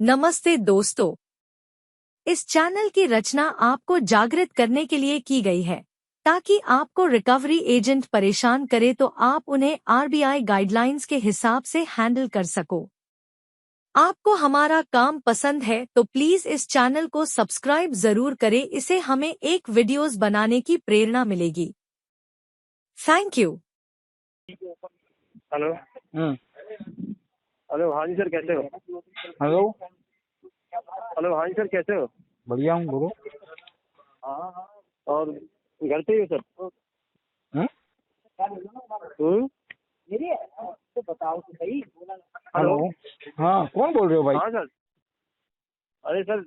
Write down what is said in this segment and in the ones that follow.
नमस्ते दोस्तों, इस चैनल की रचना आपको जागृत करने के लिए की गई है ताकि आपको रिकवरी एजेंट परेशान करे तो आप उन्हें आरबीआई गाइडलाइंस के हिसाब से हैंडल कर सको। आपको हमारा काम पसंद है तो प्लीज इस चैनल को सब्सक्राइब जरूर करें, इससे हमें एक वीडियोस बनाने की प्रेरणा मिलेगी। Thank you. Hello. Hmm. Hello, हाँ जी सर, कैसे हो? हेलो। हेलो, हाँ जी सर, कैसे हो? बढ़िया हूँ, बोलो। और घर पे ही हो सर? हम्म? तो बताओ तो सही। हेलो। हाँ, कौन बोल रहे हो भाई? हाँ सर। अरे सर,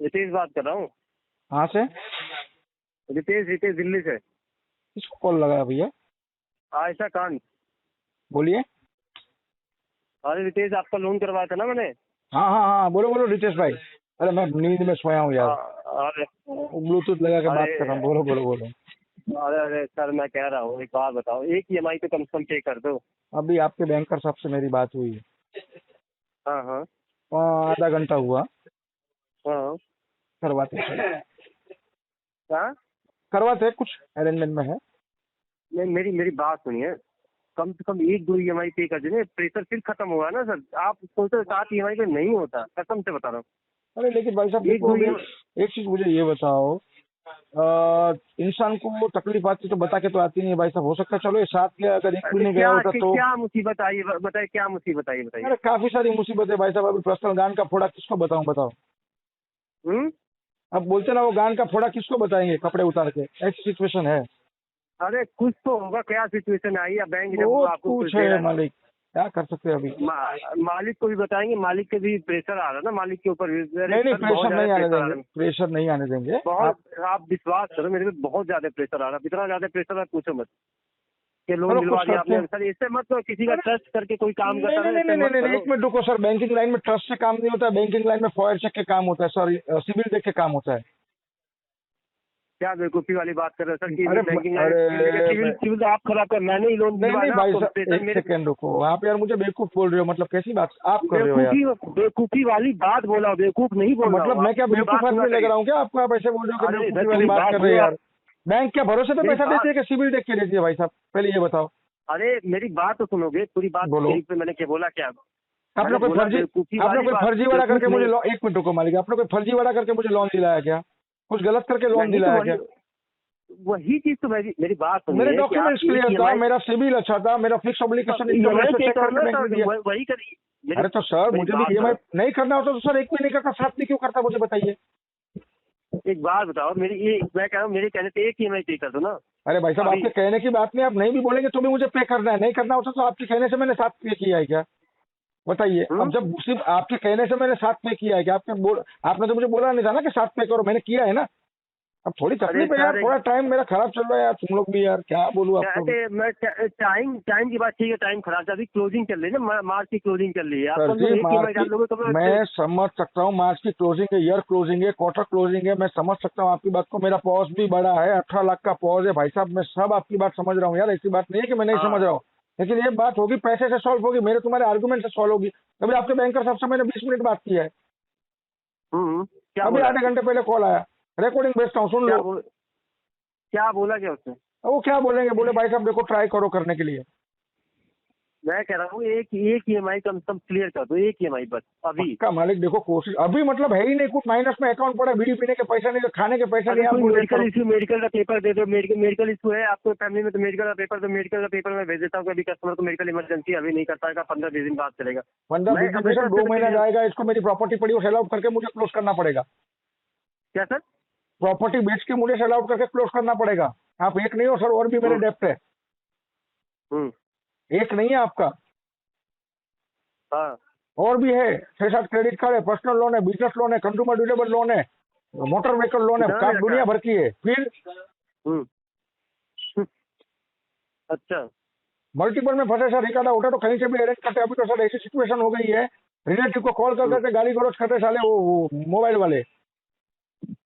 रितेश बात कर रहा हूँ। कहाँ से? रितेश दिल्ली से। किसको कॉल लगाया भैया? आयशा खान। बोलिए। अरे रितेश, आपका लोन करवाया था ना मैंने। हाँ हाँ हाँ, बोलो बोलो रितेश भाई। अरे मैं नींद में सोया हूँ यार, अरे ब्लूटूथ लगा के बात कर रहा हूँ। बोलो बोलो बोलो। अरे सर, मैं कह रहा हूँ, एक बात बताओ, एक ईएमआई पे कम से कम पे कर दो। अभी आपके बैंकर साहब से मेरी बात हुई है। हाँ हाँ आधा घंटा हुआ। हाँ। करवाते हैं, हाँ, करवाते हैं, कुछ अरेंजमेंट में है। नहीं, मेरी मेरी बात सुनिए। कम से कम एक दो ईएमआई पे कर दीजिए, प्रेशर फिर खत्म होगा ना सर। आप सोचते 7 ईएमआई पे नहीं होता, कसम से बता रहा हूँ। अरे लेकिन भाई साहब एक देखो, दो अभी EMI एक चीज मुझे ये बताओ, इंसान को तकलीफ आती तो बता के तो आती नहीं है भाई साहब। हो सकता है चलो ये साथ गया, अगर एक अरे महीने गया होता तो। क्या मुसीबत आई बताइए, क्या मुसीबत आई बताइए। अरे काफी सारी मुसीबत है भाई साहब। अभी पर्सनल गान का फोड़ा किसको बताऊं, बताओ। हम्म। अब बोलते ना, वो गान का फोड़ा किसको बताएंगे कपड़े उतार के, ऐसी सिचुएशन है। अरे कुछ तो होगा, क्या सिचुएशन आई या बैंक जब बहुत आपको कुछ कुछ दे है रहा है। मालिक, क्या कर सकते हैं अभी। मालिक को भी बताएंगे, मालिक के भी प्रेशर आ रहा है ना, मालिक के ऊपर भी। अरे नहीं नहीं, सर, बहुत प्रेशर ज्यादा नहीं आने प्रेशर आ देंगे, रहा है। प्रेशर नहीं आने देंगे आप। आप विश्वास करो, मेरे पे बहुत ज्यादा प्रेशर आ रहा है, इतना ज्यादा प्रेशर है पूछो मत। कि लोन चलो कुछ दिलवा दिया करते आपने हैं। सर, इससे मत तो किसी का ट्रस्ट करके कोई काम नहीं करता नहीं ना, नहीं इससे नहीं नहीं मत नहीं, करो। एक मिनट रुको सर। बैंकिंग लाइन में ट्रस्ट से काम नहीं होता है, बैंकिंग लाइन में फॉयर चेक के काम होता है, सॉरी सिविल देख के काम होता है। क्या बेवकूफी वाली बात कर रहे हो सर कि अरे बैंकिंग लाइन अरे सिविल सिविल तो आप खराब कर, मैंने ही लोन नहीं दिलवाया नहीं ना भाई आपको, साहब, प्रेशर एक मेरे। सेकेंड रुको। आप यार मुझे बेवकूफ बोल रहे हो, मतलब कैसी बात आप कर रहे हो यार। बेवकूफी वाली बात बोला, बेवकूफ नहीं बोल रहा मतलब हूँ। मैं आप क्या पूरी बात बेवकूफ सुना आदमी लग करिए। रहा हूँ क्या आपको? आप ऐसे बोल रहे हो कि अरे बेवकूफी इधर वाली पूरी बात बात कर रहे सुनो हैं यार। आप। बैंक क्या भरोसे पे मेरी पैसा देती बात, है कि सिविल देख के देती है भाई साहब? पहले ये बताओ। अरे मेरी बात तो सुनोगे, पूरी बात बोलो। यहीं पे मैंने क्या बोला, क्या आपने मैंने कोई बोला? फर्जी बेवकूफी आपने वाली कोई बात, फर्जीवाड़ा बेवकूफ करके मुझे नहीं। एक मिनट रुको मालिक, आपने कोई फर्जीवाड़ा करके मुझे लोन दिलाया क्या? कुछ गलत करके लोन नहीं तो दिलाया वही क्या? वही चीज तो मेरी बात मेरे सुनिए कि आप डॉक्यूमेंट्स एक क्लियर था, ईएमआई मेरा सिविल अच्छा था, मेरा fix obligation income EMI ratio पे चेक करो करके ना बैंक ने दिया। सर, वही करिए। अरे तो सर मेरी मुझे भी बात ईएमआई सुनो। नहीं करना होता तो सर एक महीने का साथ में क्यों करता, मुझे बताइए। एक बात बताओ, मेरी ये मैं कह रहा हूँ, मेरे कहने पे एक ईएमआई पे कर दो ना। अरे भाई साहब, अभी आपके कहने की बात नहीं, आप नहीं भी बोलेंगे तो भी मुझे पे करना है। नहीं करना होता तो आपके कहने से मैंने साथ पे किया है क्या? बताइए। अब जब सिर्फ आपके कहने से मैंने साथ पे किया है क्या? आपने तो मुझे बोला नहीं था ना कि साथ पे करो, मैंने किया है ना। अब थोड़ी अरे तकलीफ है यार, सर, थोड़ा टाइम मेरा खराब चल रहा है यार। तुम लोग भी यार, क्या बोलूं आपको अभी। मैं टाइम टाइम की बात ठीक है, टाइम खराब है, अभी क्लोजिंग चल रही है ना, मार्च की क्लोजिंग चल रही है। आप सर कम से जी, कम एक मार्च ईएमआई की डाल दोगे तो मैं समझ सकता हूँ, मार्च की क्लोजिंग है, ईयर क्लोजिंग है, क्वार्टर क्लोजिंग है, मैं समझ सकता हूँ आपकी बात को। मेरा पॉज भी बड़ा है, 18 लाख का पॉज है भाई साहब। मैं सब आपकी बात समझ रहा हूँ यार, ऐसी बात नहीं है कि मैं नहीं समझ हाँ। रहा हूँ। लेकिन ये बात होगी पैसे से सॉल्व होगी, मेरे तुम्हारे आर्गुमेंट से सॉल्व होगी। अभी आपके बैंकर साहब से मैंने 20 मिनट बात की है। क्या अभी बोला आधे घंटे पहले कॉल आया, रिकॉर्डिंग भेजता हूँ, सुन लो। क्या बोला क्या उसने? वो क्या बोलेंगे, बोले भाई साहब देखो ट्राई करो करने के लिए। मैं कह रहा हूँ एक ईएमआई कम से कम क्लियर कर दो, एक ईएमआई बस अभी। का मालिक देखो कोशिश, अभी मतलब है ही नहीं कुछ, माइनस में अकाउंट पड़ा, बीड़ी पीने के पैसा नहीं, खाने के पैसा नहीं, अगर आप कोई बोल रहे मेडिकल करो। इशू, मेडिकल का पेपर दे दो। मेडिकल इशू है आपको फैमिली में तो मेडिकल का पेपर, तो मेडिकल का पेपर मैं भेज देता हूँ। कभी कस्टमर को मेडिकल इमरजेंसी अभी नहीं कर पाएगा, 15-20 दिन बाद चलेगा। 15-20 मैं दिन में अपने सर तरफ 2 से महीना तो जाएगा। इसको मेरी प्रॉपर्टी पड़ी, वो सेल आउट करके मुझे क्लोज करना पड़ेगा। क्या सर? प्रॉपर्टी बेच के मुझे सेल आउट करके क्लोज करना पड़ेगा। आप एक नहीं हो सर, और भी मेरे हम्म डेप्ट है। हम्म। एक नहीं है आपका, हाँ। और भी है। 6-7 क्रेडिट कार्ड है, पर्सनल लोन है, बिजनेस लोन है, कंज्यूमर ड्यूरेबल लोन है, मोटर व्हीकल लोन है, कितना में कार रखा दुनिया है? भर की है। फिर हम्म। अच्छा। मल्टीपल में फंसे सर, एक आधा उठा तो कहीं से भी अरेंज करते। अभी तो सर ऐसी सिचुएशन हो गई है, रिलेटिव को कॉल कर हम्म करके गाली गलौज करते साले, वो मोबाइल वाले।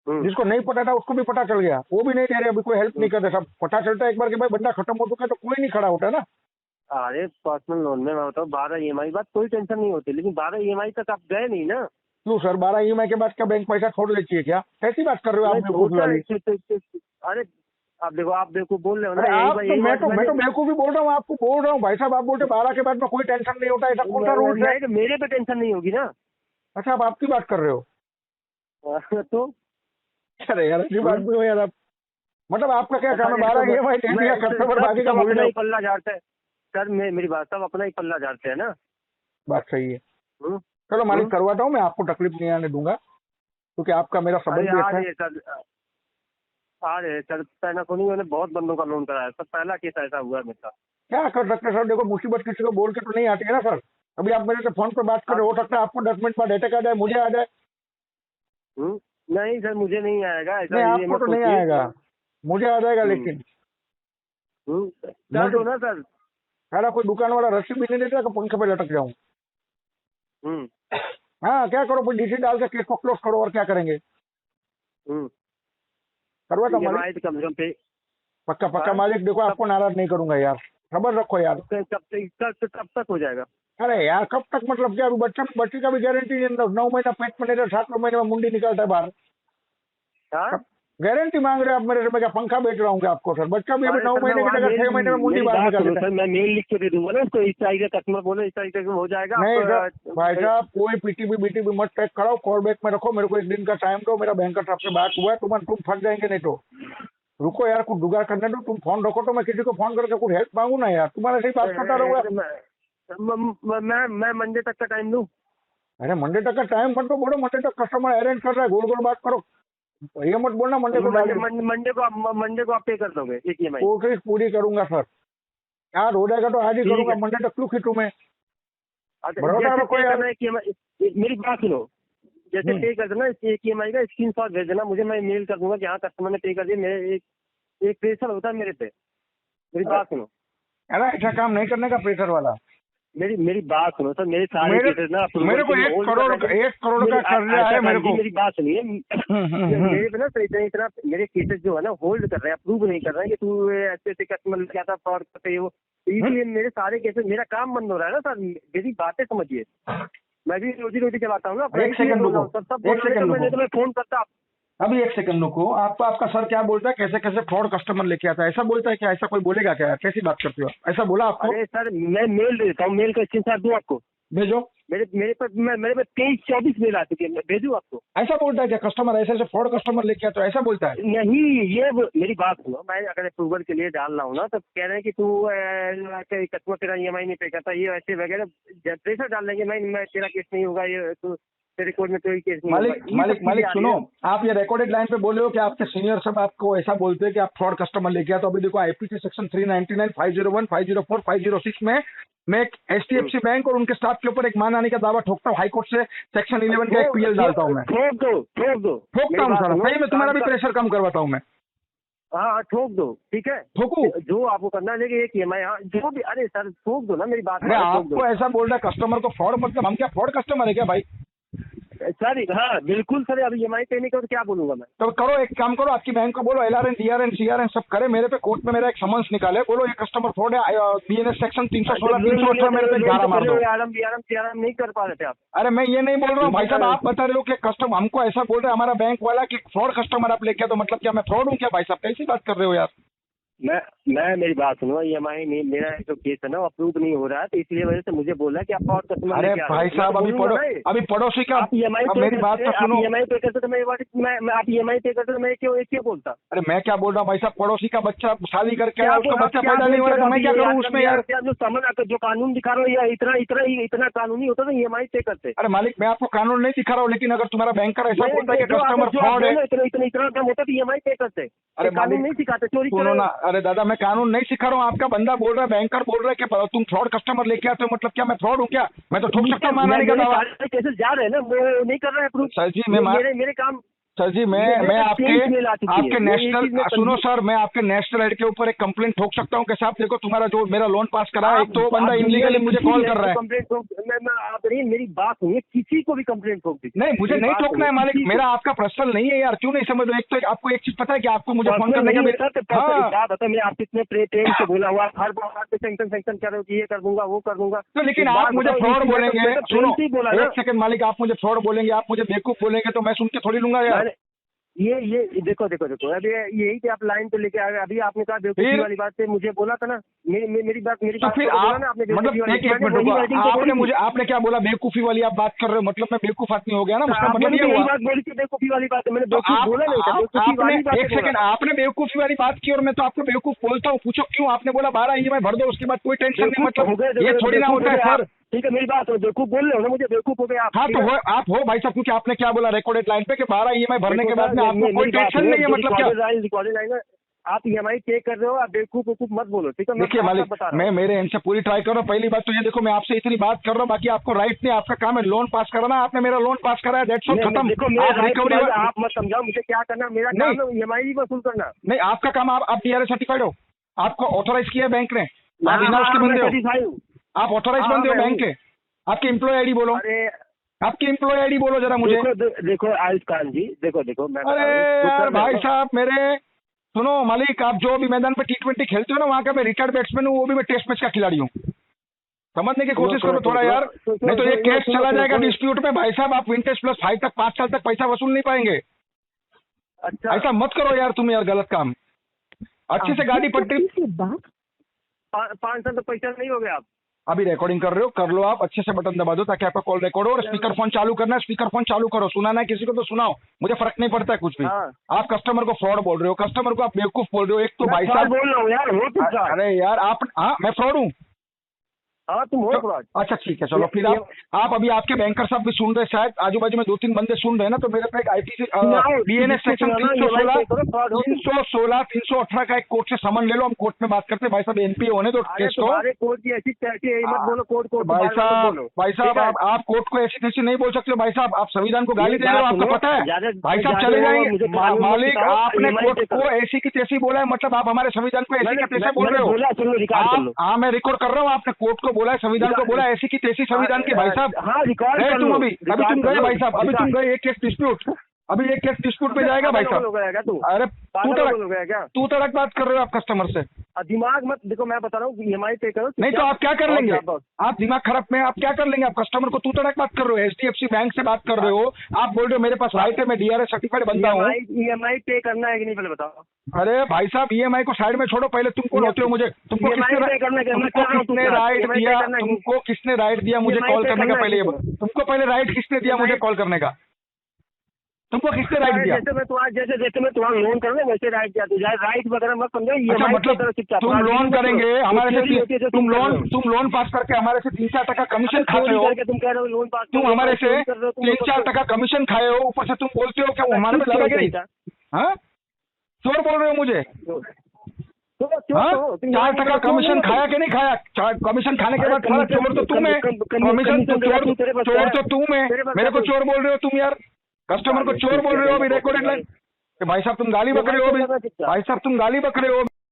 हम्म जिसको नहीं पता था उसको भी पता चल गया, वो भी नहीं दे रहे, अभी कोई हेल्प हम्म नहीं करते। सब पता चलता है एक बार कि भाई बंदा खत्म हो चुका है तो कोई नहीं खड़ा होता है ना। अरे पर्सनल लोन में मैं बताऊँ 12 EMI बात कोई टेंशन नहीं होती, लेकिन 12 EMI तक आप गए नहीं ना। क्यों सर, 12 ईएमआई के बाद क्या बैंक पैसा छोड़ लेती है क्या? कैसी बात कर रहे हो आप नहीं बेवकूफी होता है वाली? अरे आप देखो, आप बेवकूफ बोल रहे हो ना, अरे एक आप बार तो, एक मैं बात तो मैंने बेवकूफी बोल रहा हूँ, आपको बोल रहा हूँ भाई साहब। आप बोलते 12 के बाद में कोई टेंशन नहीं होता, ऐसा कौन सा रूल्स है? नहीं तो मेरे पे टेंशन नहीं होगी ना। अच्छा, आप आपकी बात कर रहे हो? तो अरे यार ऐसी बात भी हो यार आप। मतलब आपका क्या काम है, 12 ईएमआई दे दिया, कस्टमर बाकी का भूल अपना जाओ। ही पल्ला झाड़ते हैं सर, मेरी बात, सब अपना ही पल्ला झाड़ते हैं ना। बात सही है। हम्म, चलो मालिक, हम्म। करवाता हूँ मैं, आपको तकलीफ नहीं आने दूंगा, क्योंकि आपका मेरा अरे संबंध भी अच्छा आज है। ये सर, आज ये सर पैनासोनिक मैंने बहुत बंदों का लोन कराया सर, पहला केस ऐसा हुआ है मेरे साथ। क्या कर सकते हैं सर? देखो, मुसीबत किसी को बोल के तो नहीं आती है ना सर। अभी आप मेरे से फोन पर बात कर रहे हो सकता है आपको 10 मिनट बाद अटैक आ जाए, मुझे आ जाए। नहीं सर, मुझे नहीं आएगा ऐसा, नहीं, ये आपको मत तो नहीं सोचिए। आएगा, मुझे आ जाएगा। हम्म, लेकिन कर दो ना सर। सारा कोई दुकान वाला रस्सी भी नहीं देता कि पंखे पे लटक जाऊं। हम्म, हाँ, क्या करो, डीसी डाल के केस को क्लोज करो, और क्या करेंगे? हम्म। करवाता मालिक, EMI तो कम से कम पे पक्का पक्का हाँ, मालिक। देखो, आपको नाराज नहीं करूंगा यार, खबर रखो यार। कब तक हो जाएगा? अरे यार, कब तक मतलब क्या? अभी बच्चे का भी गारंटी नहीं, 9 महीना पेट में नहीं रहा, 7वें महीने में मुंडी निकलता है बाहर। हाँ, गारंटी मांग रहे हो आप मेरे से? मैं क्या पंखा बेच रहा हूँ क्या आपको सर? बच्चा भी अभी अरे 9 सर मैं महीने की वहाँ जगह 6 महीने में मुंडी मेरी बाहर बात निकाल सुनो देता सर, है। मैं मेल लिख के दे दूंगा ना उसको, इस तरीके का कस्टमर बोले, इस तरीके से हो जाएगा। नहीं सर, आप भाई साहब, कोई पीटीबी बीटीबी मत पैक कराओ, कॉल बैक में रखो, मेरे को 1 दिन का टाइम दो, मेरा बैंकर साहब से बात हुआ है, तुम फंस जाएंगे। नहीं तो रुको यार, कुछ जुगाड़ करने दो, तुम फोन रखो तो मैं किसी को फोन करके कुछ हेल्प मांगू ना यार, तुम्हारे से ही बात करता रहूंगा। मैं मंडे तक का टाइम दूं? अरे मंडे तक का टाइम मत तो बोलो, मंडे तक कस्टमर अरेंज कर रहा है, गोल गोल बात करो। ये मत बोलना मंडे को डाल दो। मंडे को आप पे कर दोगे एक EMI? कोशिश पूरी करूंगा सर, आज हो जाएगा तो आज ही ठीक करूंगा, है। मंडे तक क्यों खींचूं मैं? अच्छा, भरोसा जैसे रखो पे यार। करना है EMI, मेरी बात सुनो, जैसे पे कर देना एक EMI का स्क्रीनशॉट भेज देना मुझे, मैं मेल कर दूंगा कि हाँ कस्टमर ने पे कर दिया। मेरे एक प्रेशर होता है मेरे पे, मेरी बात सुनो। अरे ऐसा काम नहीं करने का प्रेशर वाला। मेरी बात सुनो सर, मेरे सारे केसेस ना मेरे को 1 करोड़ का कर्जा है मेरे को। मेरी बात सुनिए, मेरे पे ना तो इतना मेरे केसेस जो है ना होल्ड कर रहे हैं, अप्रूव नहीं कर रहे हैं कि तू ऐसे ऐसे कस्टमर क्या था, फ्रॉड करते वो, इसलिए मेरे सारे केसेस, मेरा काम बंद हो रहा है ना सर। मेरी बातें समझिए, मैं भी रोजी रोटी चलाता हूँ ना अपना, एक सेकंड रुको, एक सेकंड रुको। मैं फोन करता। अभी 1 सेकंड रुको। आपका सर क्या बोलता है, कैसे कैसे फ्रॉड कस्टमर लेके आता है, ऐसा बोलता है क्या? ऐसा कोई बोलेगा क्या? कैसी बात करते हो? ऐसा बोला आपको? अरे सर मैं मेल देता हूँ, मेल का स्क्रीनशॉट दूं आपको? भेजो। मेरे पे 23-24 मेल आ चुके हैं, मैं भेजूं आपको? ऐसा बोलता है क्या कस्टमर? ऐसे ऐसे फ्रॉड कस्टमर लेके आता है, ऐसा बोलता है? नहीं, मेरी बात सुनो, मैं अगर अप्रूवल के लिए डाल रहा हूँ ना, तो कह रहे हैं कि तू कस्टमर तेरा EMI नहीं पे करता, ये ऐसे वगैरह प्रेशर डाल देंगे। मैं तेरा केस नहीं होगा, ये तू तेरे कोर्ट में कोई केस नहीं होगा। मालिक सुनो, आप ये रिकॉर्डेड लाइन पे बोल रहे हो कि आपके सीनियर सब आपको ऐसा बोलते हैं कि आप फ्रॉड कस्टमर लेके आए। तो अभी देखो, IPC सेक्शन 399, 501, 504, 506 में मैं एक HDFC बैंक और उनके स्टाफ के ऊपर एक मानहानि का दावा ठोकता हूँ। हाईकोर्ट से सेक्शन 11 का एक PL डालता हूँ मैं। ठोक दो। ठोकता हूँ सर, सही में तुम्हारा भी प्रेशर कम करवाता हूँ मैं। हाँ ठोक दो, ठीक है, ठोकू जो आपको करना है, लेकिन एक EMI, हाँ जो भी, अरे सर ठोक दो ना, मेरी बात। अरे आपको ऐसा बोल रहा है कस्टमर को फ्रॉड, मतलब हम क्या फ्रॉड कस्टमर है क्या भाई? सर हाँ बिल्कुल सर, अभी EMI पे नहीं करो तो क्या बोलूंगा मैं? तो करो, एक काम करो, आपकी बैंक को बोलो LRN, DRN, CRN सब करे, मेरे पे कोर्ट में मेरा एक समन्स निकाले, बोलो ये कस्टमर फ्रॉड है, BNS सेक्शन 316, 318 मेरे पे 11 मार दो। CRM नहीं कर पा रहे थे आप? अरे मैं ये नहीं बोल रहा हूँ भाई साहब, आप बता रहे हो कि कस्टमर हमको ऐसा बोल रहे हैं हमारा बैंक वाला कि फ्रॉड कस्टमर आप लेके, तो मतलब क्या मैं फ्रॉड हूँ क्या भाई साहब? कैसी बात कर रहे हो यार? मैं मेरी बात सुनो, EMI नहीं, मेरा जो केस है ना अप्रूव नहीं हो रहा है, तो इसलिए वजह से मुझे बोला कि आप फ्रॉड कस्टमर। अरे भाई साहब, अभी पड़ोसी का, आप EMI मेरी बात तो सुनो। EMI पे करते तो मैं आप EMI पे करते तो मैं क्यों बोलता? अरे मैं क्या बोल रहा हूँ भाई साहब, पड़ोसी का बच्चा शादी करके आया, उसका बच्चा पैदा नहीं हो रहा, तो मैं क्या करूँ उसमें यार? जो समझ जो कानून दिखा रहा हूँ, इतना कानूनी होता तो EMI पे करते। अरे मालिक, मैं आपको कानून नहीं दिखा रहा हूँ, लेकिन अगर तुम्हारा बैंकर ऐसा बोलता है कि कस्टमर फ्रॉड है, इतना दम होता तो EMI पे करते। अरे कानून नहीं सिखाते, चोरी सुनो ना। अरे दादा, मैं कानून नहीं सिखा रहा हूँ, आपका बंदा बोल रहा है, बैंकर बोल रहा है कि तुम फ्रॉड कस्टमर लेके आते हो, मतलब क्या मैं फ्रॉड हूँ क्या? मैं तो ठोक सकता हूँ मानहानि का दावा। केसेस जा रहे हैं ना, वो नहीं कर रहे हैं अप्रूव सर जी, मैं मेरे काम। सर जी मैं आपके नेशनल सुनो सर, मैं आपके नेशनल हेड के ऊपर एक कंप्लेंट ठोक सकता हूँ कि साहब देखो तुम्हारा जो मेरा लोन पास करा है, एक तो बंदा इनलीगली मुझे कॉल कर रहा है। आप मेरी बात सुनिए, किसी को भी कंप्लेंट ठोक दीजिए। नहीं, मुझे नहीं ठोकना है मालिक, मेरा आपका पर्सनल नहीं है यार, क्यों नहीं समझ रहे? एक तो आपको एक चीज पता है कि आपको मुझे फोन करने का मैं आप कितने प्रेम से बोला हुआ, हर बात पे सेंक्शन कर रहे हो कि ये कर दूंगा वो कर दूंगा, तो लेकिन आप मुझे फ्रॉड बोलेंगे, सुनो बोला एक सेकंड मालिक, आप मुझे फ्रॉड बोलेंगे, आप मुझे बेवकूफ बोलेंगे तो मैं सुन के थोड़ी लूंगा यार। ये देखो अभी यही पे आप लाइन पे लेके आ गए। अभी आपने कहा बेवकूफी वाली बात पे मुझे बोला था ना, मेरी बात तो फिर आप मतलब एक मिनट आपने मुझे आपने क्या बोला? बेवकूफी वाली आप बात कर रहे हो, मतलब मैं बेवकूफ आदमी हो गया ना, उसका मतलब ये हुआ। बात बोली थी बेवकूफी वाली बात, मैंने बेवकूफ बोला नहीं था। एक सेकंड, आपने बेवकूफी वाली बात की और मैं तो आपको बेवकूफ बोलता हूँ, पूछो क्यों? आपने बोला 12 EMI भर दो, उसके बाद कोई टेंशन नहीं, मतलब ये थोड़ी ना होता है सर। ठीक है, मेरी बात बेवकूफ बोल रहे हो ना, मुझे बेवकूफ हो गया आप। हाँ तो आप हो भाई साहब, क्योंकि आपने क्या बोला रिकॉर्डेड लाइन पे कि 12 EMI भरने के बाद में आपको कोई टेंशन नहीं है, मतलब क्या? रिकॉर्डेड लाइन आप EMI पे कर रहे हो, आप बेवकूफ मत बोलो, ठीक है? देखिए मालिक, मैं मेरे एंड से पूरी ट्राई कर रहा हूँ। पहली बात तो ये देखो, मैं आपसे इतनी बात कर रहा हूँ, बाकी आपको राइट नहीं, आपका काम है लोन पास कराना, आपने मेरा लोन पास कराया, दैट्स ऑल, खत्म। आप मत समझाओ मुझे क्या करना, मेरा काम है EMI भी वसूल करना। नहीं, आपका काम, आप DRA सर्टिफाइड हो, आपको ऑथोराइज किया बैंक ने, आप बिना उसके बंदे हो, आप ऑथोराइज बंदे हो बैंक के। आपकी एम्प्लॉय आईडी बोलो, आपकी एम्प्लॉय आईडी बोलो जरा मुझे। देखो आयुष खान जी, देखो मैं अरे भाई साहब मेरे, सुनो मालिक, आप जो भी मैदान पे T20 खेलते हो ना, वहाँ का मैं रिटायर्ड बैट्समैन हूँ, वो भी मैं टेस्ट मैच का खिलाड़ी हूँ, समझने की कोशिश करो थोड़ा यार, नहीं तो ये केस चला जाएगा डिस्प्यूट में। भाई साहब आप विंटेज प्लस 5 तक 5 साल तक पैसा वसूल नहीं पाएंगे। अच्छा ऐसा मत करो यार तुम यार, गलत काम। अच्छे से गाड़ी पट्टी 5 साल तक पैसा नहीं हो गया। आप अभी रिकॉर्डिंग कर रहे हो, कर लो आप, अच्छे से बटन दबा दो ताकि आपका कॉल रिकॉर्ड हो। और स्पीकर फोन चालू करना है, स्पीकर फोन चालू करो, सुनाना है किसी को तो सुनाओ, मुझे फर्क नहीं पड़ता है कुछ भी। आप कस्टमर को फ्रॉड बोल रहे हो, कस्टमर को आप बेवकूफ बोल रहे हो। एक तो भाई साहब बोल रहा हूँ यार, अरे यार आप, हाँ मैं फ्रॉड हूँ। हाँ तुम हो फ्रॉड। अच्छा ठीक है, चलो फिर आप अभी आपके बैंकर साहब भी सुन रहे, शायद आजू बाजू में 2-3 बंदे सुन रहे हैं ना, तो मेरे पे एक IPC BNS सेक्शन 316 318 का एक कोर्ट से समन ले लो, हम कोर्ट में बात करते हैं। भाई साहब NPA होने दो केस को। कोर्ट की ऐसी तैसी मत बोलो, कोर्ट भाई साहब आप कोर्ट को ऐसी तैसी नहीं बोल सकते हो भाई साहब, आप संविधान को गाली दे रहे हो, आपको पता है? भाई साहब चले जाएंगे मालिक, आपने कोर्ट को ऐसी की तैसी बोला है, मतलब आप हमारे संविधान को ऐसी की तैसी बोल रहे हो। हाँ मैं रिकॉर्ड कर रहा हूँ, आपने कोर्ट को बोला है, संविधान को बोला ऐसी की तैसी संविधान की। भाई साहब तुम अभी तुम गए भाई साहब, अभी तुम गए एक केस डिस्प्यूट, अभी एक केस डिस्प्यूट पे जाएगा भाई साहब। अरे तू तड़क बात कर रहे हो आप कस्टमर से, दिमाग मत देखो, मैं बता रहा हूँ EMI पे करो। नहीं तो आप क्या कर लेंगे? आप दिमाग खराब में आप क्या कर लेंगे? आप कस्टमर को तू तड़क बात कर रहे हो, HDFC बैंक से बात कर रहे हो, आप बोल रहे हो मेरे पास राइट है, मैं DRA सर्टिफाइड बनता हूँ। EMI पे करना है कि नहीं पहले बताओ। अरे भाई साहब EMI को साइड में छोड़ो, पहले तुम कौन होते हो? मुझे तुमको किसने राइट दिया मुझे कॉल करने का? पहले तुमको पहले राइट किसने दिया मुझे कॉल करने का? तुमको किसने राइट दिया? जैसे मैं तुम्हारा लोन कर रहा हूँ वैसे राइट दिया, राइट वगैरह मत समझो। अच्छा मतलब तुम लोन करेंगे हमारे से, तुम लोन पास करके हमारे से 3-4 टका कमीशन खाते हो। तुम कह रहे हो लोन पास, तुम हमारे से 3-4 टका कमीशन खाए हो, ऊपर से तुम बोलते हो कि हमारे में दादागिरी। हाँ चोर बोल रहे हो मुझे? 4 टका कमीशन खाया कि नहीं खाया? कमीशन खाने के बाद तुम्हारा चोर तो तुम है, कमीशन तो चोर तो तुम है, मेरे को चोर बोल रहे हो तुम यार, कस्टमर को चोर बोल रहे हो अभी रिकॉर्डेड लाइन। भाई साहब तुम गाली बक रहे हो अभी, भाई साहब तुम गाली बक रहे हो।